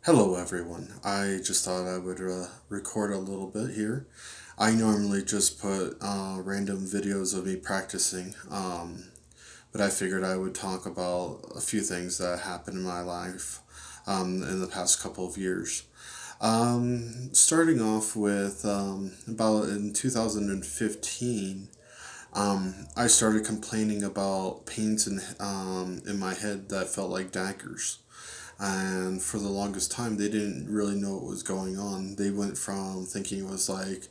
Hello, everyone. I just thought I would record a little bit here. I normally just put random videos of me practicing, but I figured I would talk about a few things that happened in my life in the past couple of years. Starting off with about in 2015, I started complaining about pains in my head that felt like daggers. And for the longest time, they didn't really know what was going on. They went from thinking it was like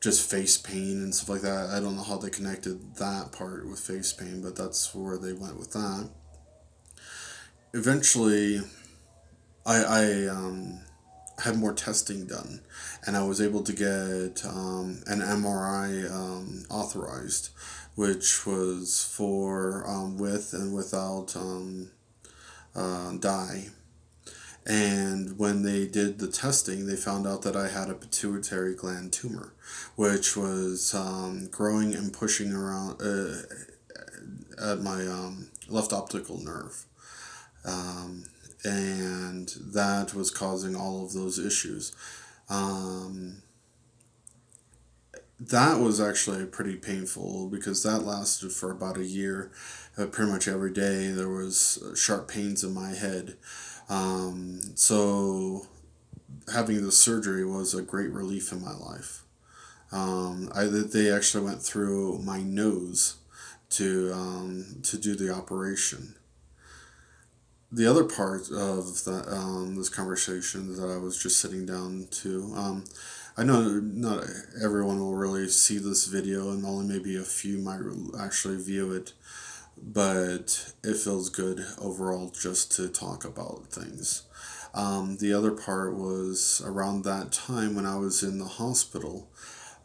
just face pain and stuff like that. I don't know how they connected that part with face pain, but that's where they went with that. Eventually, I had more testing done, and I was able to get an MRI authorized, which was for with and without dye. And when they did the testing, they found out that I had a pituitary gland tumor, which was growing and pushing around at my left optical nerve. Um, and that was causing all of those issues. Um, that was actually pretty painful because that lasted for about a year. Pretty much every day there was sharp pains in my head. So having the surgery was a great relief in my life. They actually went through my nose to do the operation. The other part of this conversation that I was just sitting down to, I know not everyone will really see this video, and only maybe a few might actually view it, but it feels good overall just to talk about things. The other part was around that time when I was in the hospital.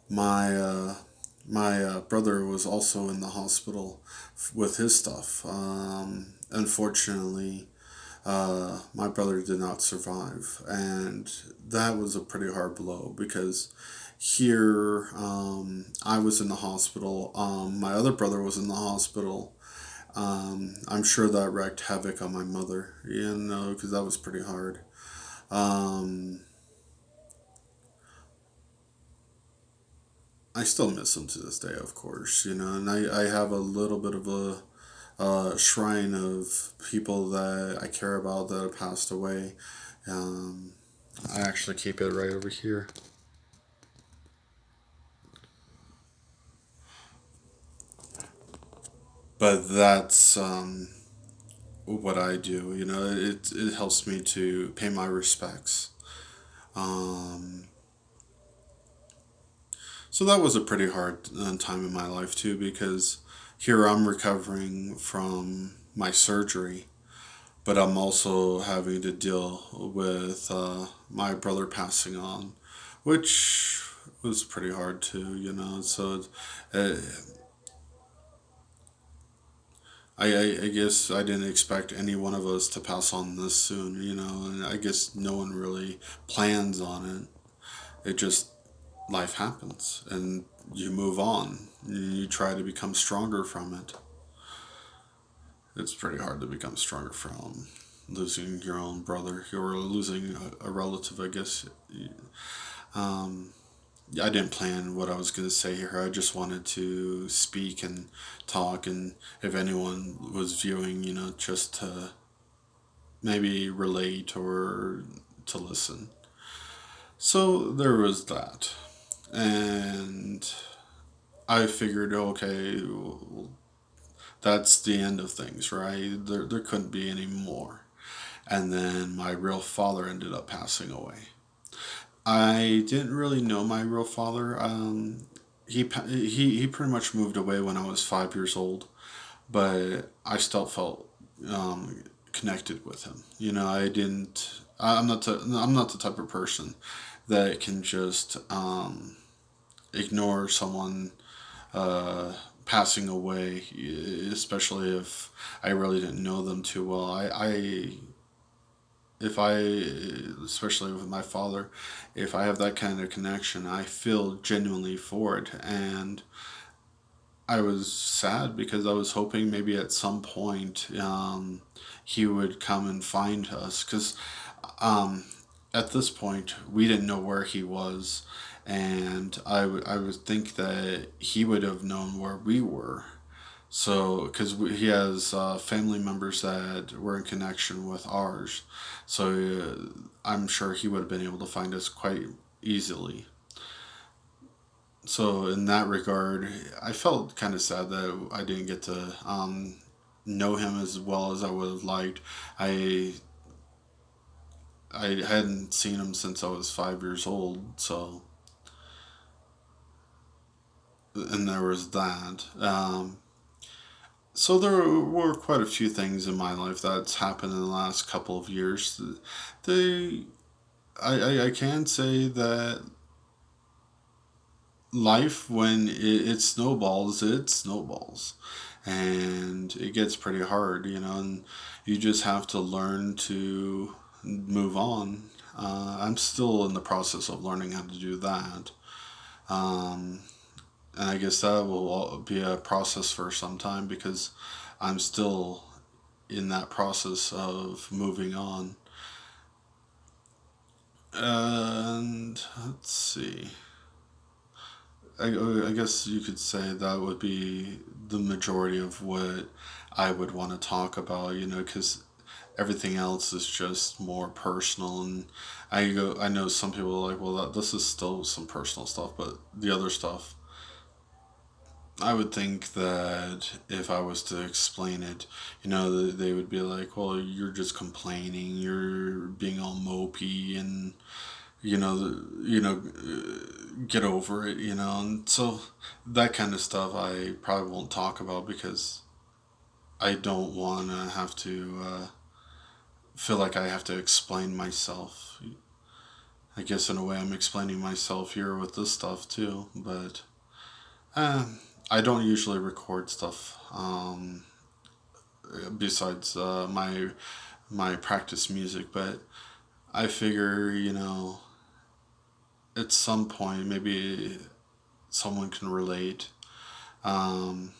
My brother was also in the hospital with his stuff. Unfortunately, my brother did not survive, and that was a pretty hard blow because here I was in the hospital. My other brother was in the hospital. I'm sure that wreaked havoc on my mother, because that was pretty hard. Um, I still miss him to this day, of course, and I have a little bit of a shrine of people that I care about that have passed away. Um, I actually keep it right over here. But that's what I do. It helps me to pay my respects. Um, so that was a pretty hard time in my life too, because here I'm recovering from my surgery, but I'm also having to deal with my brother passing on, which was pretty hard too. So uh, I guess I didn't expect any one of us to pass on this soon, and I guess no one really plans on it. It just, life happens, and you move on. You try to become stronger from it. It's pretty hard to become stronger from losing your own brother or losing a relative, I guess. Um, I didn't plan what I was going to say here. I just wanted to speak and talk, and if anyone was viewing, just to maybe relate or to listen. So there was that. And I figured, okay, well, that's the end of things, right? There couldn't be any more. And then my real father ended up passing away. I didn't really know my real father. He pretty much moved away when I was 5 years old, but I still felt connected with him. I didn't. I'm not the type of person that can just ignore someone uh, passing away, especially if I really didn't know them too well. If I, especially with my father, if I have that kind of connection, I feel genuinely for it. And I was sad because I was hoping maybe at some point he would come and find us. Because at this point, we didn't know where he was, and I would think that he would have known where we were. So, because he has family members that were in connection with ours, so I'm sure he would have been able to find us quite easily. So, in that regard, I felt kind of sad that I didn't get to know him as well as I would have liked. I I hadn't seen him since I was 5 years old, so and there was that. So there were quite a few things in my life that's happened in the last couple of years. They, I can say that life, when it snowballs, it snowballs, and it gets pretty hard, and you just have to learn to move on. I'm still in the process of learning how to do that. Um, and I guess that will be a process for some time because I'm still in that process of moving on. And let's see. I guess you could say that would be the majority of what I would want to talk about, because everything else is just more personal. And I know some people are like, well, this is still some personal stuff, but the other stuff, I would think that if I was to explain it, they would be like, well, you're just complaining, you're being all mopey, and get over it, and so that kind of stuff I probably won't talk about because I don't want to have to feel like I have to explain myself. I guess in a way I'm explaining myself here with this stuff too, but uh, I don't usually record stuff besides my practice music, but I figure, at some point maybe someone can relate. Um,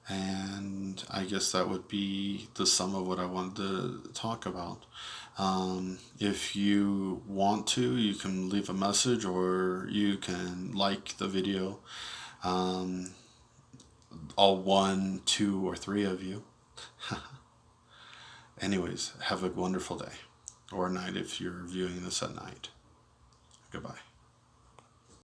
and I guess that would be the sum of what I wanted to talk about. If you want to, you can leave a message or you can like the video. Um, all one, two, or three of you. Anyways, have a wonderful day or night if you're viewing this at night. Goodbye.